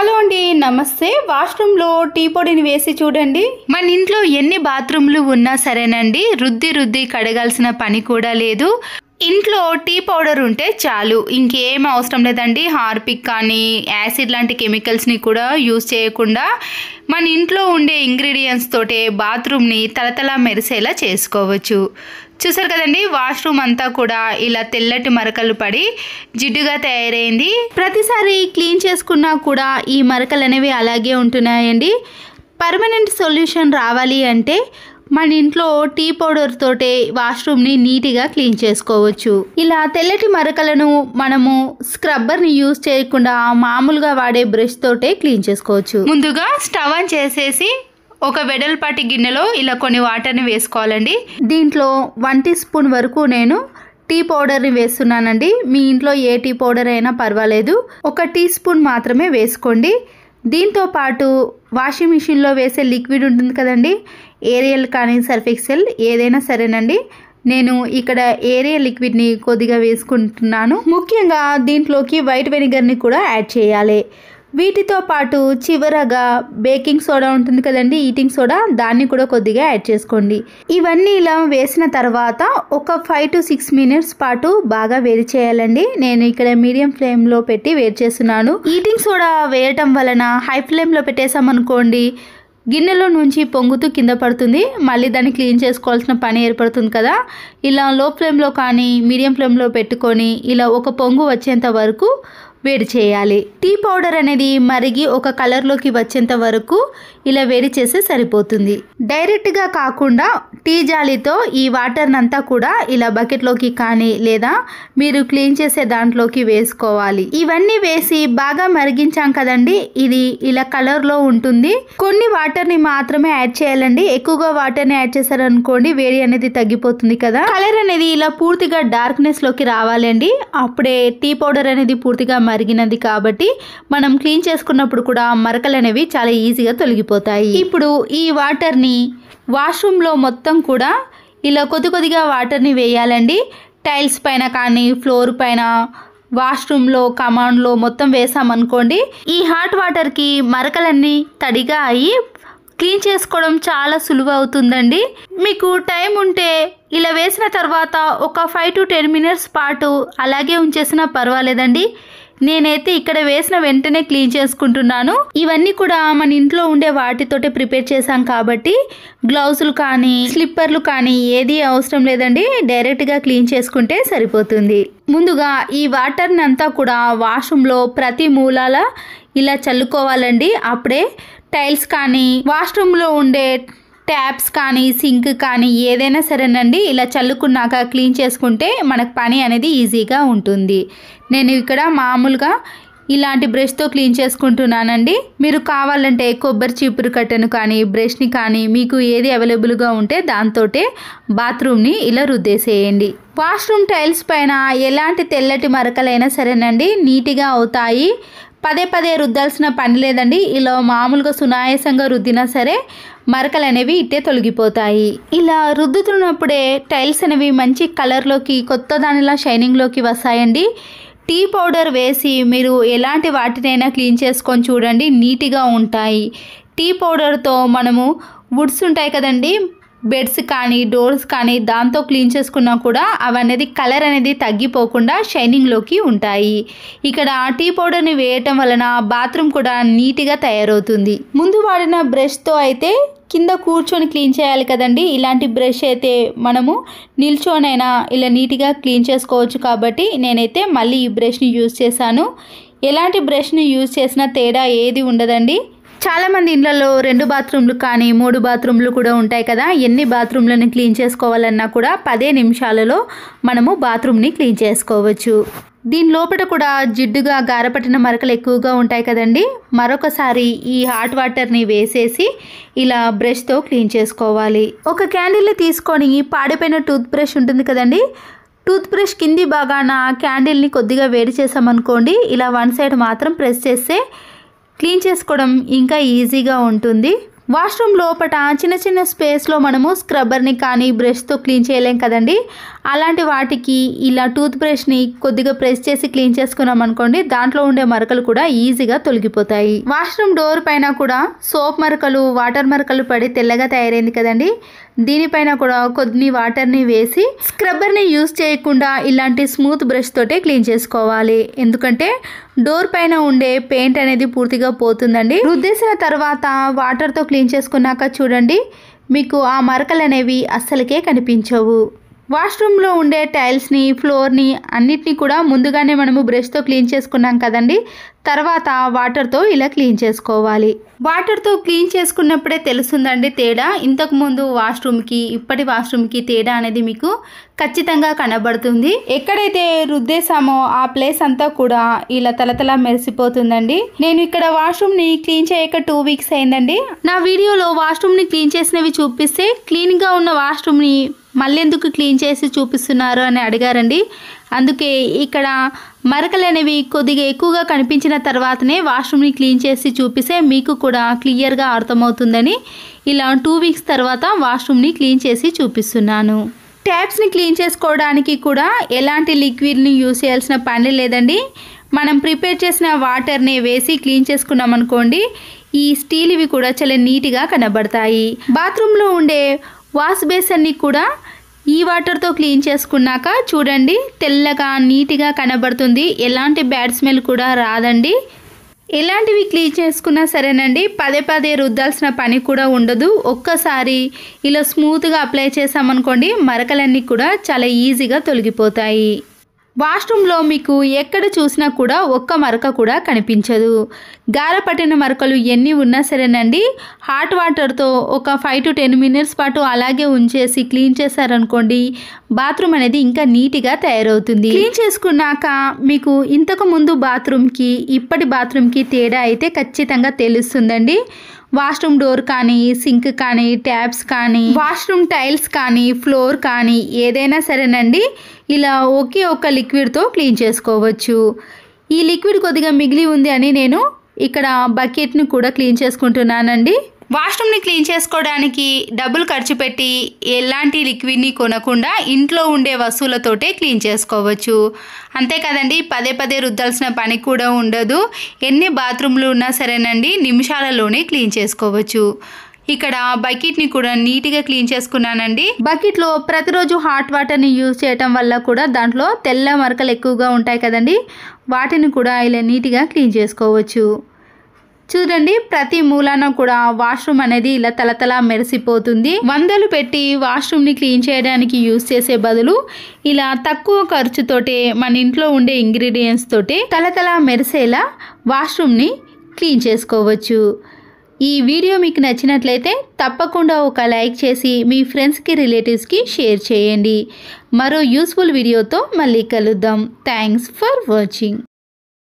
Hello అండి, నమస్తే. వాష్రూమ్లో tea పొడిని వేసి చూడండి. మన ఇంట్లో ఎన్ని బాత్రూమ్లు ఉన్నా సరేనండి, రుద్ది కడగాల్సిన పని కూడా లేదు. ఇంట్లో టీ పౌడర్ ఉంటే చాలు, ఇంకేం అవసరం లేదండి. హార్పిక్ కానీ యాసిడ్ లాంటి కెమికల్స్ని కూడా యూజ్ చేయకుండా మన ఇంట్లో ఉండే ఇంగ్రీడియంట్స్ తోటే బాత్రూమ్ని తలతలా మెరిసేలా చేసుకోవచ్చు. చూసారు కదండి, వాష్రూమ్ అంతా కూడా ఇలా తెల్లటి మరకలు పడి జిడ్డుగా తయారైంది. ప్రతిసారి క్లీన్ చేసుకున్నా కూడా ఈ మరకలు అనేవి అలాగే ఉంటున్నాయండి. పర్మనెంట్ సొల్యూషన్ రావాలి అంటే మన ఇంట్లో టీ పౌడర్ తోటే వాష్రూమ్ని నీట్గా క్లీన్ చేసుకోవచ్చు. ఇలా తెల్లటి మరకలను మనము స్క్రబ్బర్ని యూజ్ చేయకుండా మామూలుగా వాడే బ్రష్ తోటే క్లీన్ చేసుకోవచ్చు. ముందుగా స్టవ్ ఆన్ చేసేసి ఒక వెడల్పాటి గిన్నెలో ఇలా కొన్ని వాటర్ని వేసుకోవాలండి. దీంట్లో 1 టీ స్పూన్ వరకు నేను టీ పౌడర్ని వేస్తున్నానండి. మీ ఇంట్లో ఏ టీ పౌడర్ అయినా పర్వాలేదు, 1 టీ స్పూన్ మాత్రమే వేసుకోండి. దీంతో పాటు వాషింగ్ మిషన్లో వేసే లిక్విడ్ ఉంటుంది కదండి, ఏరియల్ కానీ సర్ఫ్ ఎక్సెల్ ఏదైనా సరేనండి. నేను ఇక్కడ ఏరియల్ లిక్విడ్ని కొద్దిగా వేసుకుంటున్నాను. ముఖ్యంగా దీంట్లోకి వైట్ వెనిగర్ని కూడా యాడ్ చేయాలి. వీటితో పాటు చివరగా బేకింగ్ సోడా ఉంటుంది కదండి, ఈటింగ్ సోడా, దాన్ని కూడా కొద్దిగా యాడ్ చేసుకోండి. ఇవన్నీ ఇలా వేసిన తర్వాత ఒక 5 to 6 మినిట్స్ పాటు బాగా వేడి చేయాలండి. నేను ఇక్కడ మీడియం ఫ్లేమ్లో పెట్టి వేడి చేస్తున్నాను. ఈటింగ్ సోడా వేయటం వలన హై ఫ్లేమ్లో పెట్టేసామనుకోండి, గిన్నెలో నుంచి పొంగుతూ కింద పడుతుంది. మళ్ళీ దాన్ని క్లీన్ చేసుకోవాల్సిన పని ఏర్పడుతుంది కదా. ఇలా లో ఫ్లేమ్లో కానీ మీడియం ఫ్లేమ్లో పెట్టుకొని ఇలా ఒక పొంగు వచ్చేంత వరకు వేడి చేయాలి. టీ పౌడర్ అనేది మరిగి ఒక కలర్లోకి వచ్చేంత వరకు ఇలా వేడి చేస్తే సరిపోతుంది. డైరెక్ట్గా కాకుండా టీ జాలితో ఈ వాటర్ని అంతా కూడా ఇలా బకెట్లోకి కానీ లేదా మీరు క్లీన్ చేసే దాంట్లోకి వేసుకోవాలి. ఇవన్నీ వేసి బాగా మరిగించాం కదండి, ఇది ఇలా కలర్లో ఉంటుంది. కొన్ని వాటర్ని మాత్రమే యాడ్ చేయాలండి. ఎక్కువగా వాటర్ని యాడ్ చేశారనుకోండి, వేడి అనేది తగ్గిపోతుంది కదా. కలర్ అనేది ఇలా పూర్తిగా డార్క్నెస్లోకి రావాలండి. అప్పుడే టీ పౌడర్ అనేది పూర్తిగా మరిగినది కాబట్టి మనం క్లీన్ చేసుకున్నప్పుడు కూడా మరకలు అనేవి చాలా ఈజీగా తొలగిపోతాయి. ఇప్పుడు ఈ వాటర్ని వాష్రూమ్లో మొత్తం కూడా ఇలా కొద్దిగా వాటర్ని వేయాలండి. టైల్స్ పైన కానీ ఫ్లోర్ పైన, వాష్రూమ్లో, కమాండ్లో మొత్తం వేసామనుకోండి, ఈ హాట్ వాటర్కి మరకలన్నీ తడిగా అయ్యి క్లీన్ చేసుకోవడం చాలా సులువు అవుతుందండి. మీకు టైం ఉంటే ఇలా వేసిన తర్వాత ఒక 5 to 10 మినిట్స్ పాటు అలాగే ఉంచేసినా పర్వాలేదండి. నేనైతే ఇక్కడ వేసిన వెంటనే క్లీన్ చేసుకుంటున్నాను. ఇవన్నీ కూడా మన ఇంట్లో ఉండే వాటితోటే ప్రిపేర్ చేశాం కాబట్టి గ్లౌజులు కానీ స్లిప్పర్లు కానీ ఏది అవసరం లేదండి. డైరెక్ట్గా క్లీన్ చేసుకుంటే సరిపోతుంది. ముందుగా ఈ వాటర్ని అంతా కూడా వాష్రూమ్లో ప్రతి మూలాల ఇలా చల్లుకోవాలండి. అప్పుడే టైల్స్ కానీ వాష్రూమ్లో ఉండే ట్యాప్స్ కానీ సింక్ కానీ ఏదైనా సరేనండి, ఇలా చల్లుకున్నాక క్లీన్ చేసుకుంటే మనకు పని అనేది ఈజీగా ఉంటుంది. నేను ఇక్కడ మామూలుగా ఇలాంటి బ్రష్తో క్లీన్ చేసుకుంటున్నానండి. మీరు కావాలంటే కొబ్బరి చీపురు కట్టను కానీ బ్రష్ని కానీ మీకు ఏది అవైలబుల్గా ఉంటే దాంతోటే బాత్రూమ్ని ఇలా రుద్దేసేయండి. వాష్రూమ్ టైల్స్ పైన ఎలాంటి తెల్లటి మరకలైనా సరేనండి నీట్గా అవుతాయి. పదే రుద్దాల్సిన పని లేదండి. ఇలా మామూలుగా సునాయాసంగా రుద్దినా సరే మరకలు అనేవి ఇట్టే తొలగిపోతాయి. ఇలా రుద్దుతున్నప్పుడే టైల్స్ అనేవి మంచి కలర్లోకి, కొత్త దానిలా షైనింగ్లోకి వస్తాయండి. టీ పౌడర్ వేసి మీరు ఎలాంటి వాటినైనా క్లీన్ చేసుకొని చూడండి, నీట్గా ఉంటాయి. టీ పౌడర్తో మనము వుడ్స్ ఉంటాయి కదండి, బెడ్స్ కానీ డోర్స్ కానీ, దాంతో క్లీన్ చేసుకున్నా కూడా అవనేది కలర్ అనేది తగ్గిపోకుండా షైనింగ్లోకి ఉంటాయి. ఇక్కడ టీ పౌడర్ని వేయటం వలన బాత్రూమ్ కూడా నీట్గా తయారవుతుంది. ముందు వాడిన బ్రష్తో అయితే కింద కూర్చొని క్లీన్ చేయాలి కదండి. ఇలాంటి బ్రష్ అయితే మనము నిల్చోనైనా ఇలా నీట్గా క్లీన్ చేసుకోవచ్చు కాబట్టి నేనైతే మళ్ళీ ఈ బ్రష్ని యూజ్ చేశాను. ఎలాంటి బ్రష్ని యూజ్ చేసినా తేడా ఏది ఉండదండి. చాలామంది ఇళ్లలో 2 బాత్రూమ్లు కానీ 3 బాత్రూమ్లు కూడా ఉంటాయి కదా. ఎన్ని బాత్రూమ్లను క్లీన్ చేసుకోవాలన్నా కూడా 10 నిమిషాలలో మనము బాత్రూమ్ని క్లీన్ చేసుకోవచ్చు. దీని లోపల కూడా జిడ్డుగా గారపట్టిన మరకలు ఎక్కువగా ఉంటాయి కదండి. మరొకసారి ఈ హాట్ వాటర్ని వేసేసి ఇలా బ్రష్తో క్లీన్ చేసుకోవాలి. ఒక క్యాండిల్ని తీసుకొని పాడిపోయిన టూత్ బ్రష్ ఉంటుంది కదండి, టూత్ బ్రష్ కింది భాగాన క్యాండిల్ని కొద్దిగా వేడి చేసామనుకోండి, ఇలా 1 సైడ్ మాత్రం ప్రెస్ చేస్తే క్లీన్ చేసుకోవడం ఇంకా ఈజీగా ఉంటుంది. వాష్రూమ్ లోపట చిన్న చిన్న స్పేస్లో మనము స్క్రబ్బర్ని కానీ బ్రష్తో క్లీన్ చేయలేం కదండి. అలాంటి వాటికి ఇలా టూత్ బ్రష్ని కొద్దిగా ప్రెస్ చేసి క్లీన్ చేసుకున్నాం అనుకోండి, దాంట్లో ఉండే మరకలు కూడా ఈజీగా తొలగిపోతాయి. వాష్రూమ్ డోర్ పైన కూడా సోప్ మరకలు, వాటర్ మరకలు పడి తెల్లగా తయారైంది కదండి, దీనిపైన కూడా కొన్ని వాటర్ని వేసి స్క్రబ్బర్ని యూజ్ చేయకుండా ఇలాంటి స్మూత్ బ్రష్ తోటే క్లీన్ చేసుకోవాలి. ఎందుకంటే డోర్ పైన ఉండే పెయింట్ అనేది పూర్తిగా పోతుందండి. రుద్దేసిన తర్వాత వాటర్తో క్లీన్ చేసుకున్నాక చూడండి, మీకు ఆ మరకలు అనేవి అస్సలకే కనిపించవు. వాష్రూమ్లో ఉండే టైల్స్ని, ఫ్లోర్ని అన్నిటినీ కూడా ముందుగానే మనము బ్రష్తో క్లీన్ చేసుకున్నాం కదండి, తర్వాత వాటర్తో ఇలా క్లీన్ చేసుకోవాలి. వాటర్తో క్లీన్ చేసుకున్నప్పుడే తెలుస్తుందండి తేడా. ఇంతకుముందు వాష్రూమ్కి ఇప్పటి వాష్రూమ్కి తేడా అనేది మీకు ఖచ్చితంగా కనబడుతుంది. ఎక్కడైతే రుద్దేశామో ఆ ప్లేస్ అంతా కూడా ఇలా తలతలా మెరిసిపోతుందండి. నేను ఇక్కడ వాష్రూమ్ని క్లీన్ చేయక 2 వీక్స్ అయిందండి. నా వీడియోలో వాష్రూమ్ని క్లీన్ చేసినవి చూపిస్తే క్లీన్గా ఉన్న వాష్రూమ్ని మళ్ళీ ఎందుకు క్లీన్ చేసి చూపిస్తున్నారు అని అడిగారండి. అందుకే ఇక్కడ మరకలు అనేవి కొద్దిగా ఎక్కువగా కనిపించిన తర్వాతనే వాష్రూమ్ని క్లీన్ చేసి చూపిస్తే మీకు కూడా క్లియర్గా అర్థమవుతుందని ఇలా 2 వీక్స్ తర్వాత వాష్రూమ్ని క్లీన్ చేసి చూపిస్తున్నాను. ట్యాప్స్ని క్లీన్ చేసుకోవడానికి కూడా ఎలాంటి లిక్విడ్ని యూజ్ చేయాల్సిన పని లేదండి. మనం ప్రిపేర్ చేసిన వాటర్ని వేసి క్లీన్ చేసుకున్నాం అనుకోండి, ఈ స్టీల్ ఇవి కూడా చాలా నీట్గా కనబడతాయి. బాత్రూంలో ఉండే వాష్ బేసిన్ని కూడా ఈ వాటర్తో క్లీన్ చేసుకున్నాక చూడండి తెల్లగా నీట్గా కనబడుతుంది. ఎలాంటి బ్యాడ్ స్మెల్ కూడా రాదండి. ఎలాంటివి క్లీన్ చేసుకున్నా సరేనండి, పదే పదే రుద్దాల్సిన పని కూడా ఉండదు. ఒక్కసారి ఇలా స్మూత్గా అప్లై చేసామనుకోండి, మరకలన్నీ కూడా చాలా ఈజీగా తొలగిపోతాయి. వాష్రూమ్లో మీకు ఎక్కడ చూసినా కూడా ఒక్క మరక కూడా కనిపించదు. గార పట్టిన మరకలు ఎన్ని ఉన్నా సరేనండి, హాట్ వాటర్తో ఒక 5 to 10 minutes పాటు అలాగే ఉంచేసి క్లీన్ చేశారనుకోండి, బాత్రూమ్ అనేది ఇంకా నీట్గా తయారవుతుంది. క్లీన్ చేసుకున్నాక మీకు ఇంతకు ముందు బాత్రూమ్కి ఇప్పటి బాత్రూమ్కి తేడా అయితే ఖచ్చితంగా తెలుస్తుందండి. వాష్రూమ్ డోర్ కానీ, సింక్ కానీ, ట్యాప్స్ కానీ, వాష్రూమ్ టైల్స్ కానీ, ఫ్లోర్ కానీ ఏదైనా సరేనండి, ఇలా ఒకే ఒక్క లిక్విడ్తో క్లీన్ చేసుకోవచ్చు. ఈ లిక్విడ్ కొద్దిగా మిగిలి ఉంది అని నేను ఇక్కడ బకెట్ని కూడా క్లీన్ చేసుకుంటున్నానండి. వాష్రూమ్ని క్లీన్ చేసుకోవడానికి డబ్బులు ఖర్చు పెట్టి ఎలాంటి లిక్విడ్ని కొనకుండా ఇంట్లో ఉండే వస్తువులతోటే క్లీన్ చేసుకోవచ్చు. అంతే కదండి, పదే పదే రుద్దాల్సిన పని కూడా ఉండదు. ఎన్ని బాత్రూమ్లు ఉన్నా సరేనండి, నిమిషాలలోనే క్లీన్ చేసుకోవచ్చు. ఇక్కడ బకెట్ని కూడా నీట్గా క్లీన్ చేసుకున్నానండి. బకెట్లో ప్రతిరోజు హాట్ వాటర్ని యూజ్ చేయటం వల్ల కూడా దాంట్లో తెల్ల మరకలు ఎక్కువగా ఉంటాయి కదండి, వాటిని కూడా ఇలా నీట్గా క్లీన్ చేసుకోవచ్చు. చూడండి ప్రతి మూలాన కూడా వాష్రూమ్ అనేది ఇలా తలతలా మెరిసిపోతుంది. 100 పెట్టి వాష్రూమ్ని క్లీన్ చేయడానికి యూజ్ చేసే బదులు ఇలా తక్కువ ఖర్చుతోటే మన ఇంట్లో ఉండే ఇంగ్రీడియంట్స్ తోటే తలతలా మెరిసేలా వాష్రూమ్ని క్లీన్ చేసుకోవచ్చు. ఈ వీడియో మీకు నచ్చినట్లయితే తప్పకుండా ఒక లైక్ చేసి మీ ఫ్రెండ్స్కి, రిలేటివ్స్కి షేర్ చేయండి. మరో యూస్ఫుల్ వీడియోతో మళ్ళీ కలుద్దాం. Thanks for watching.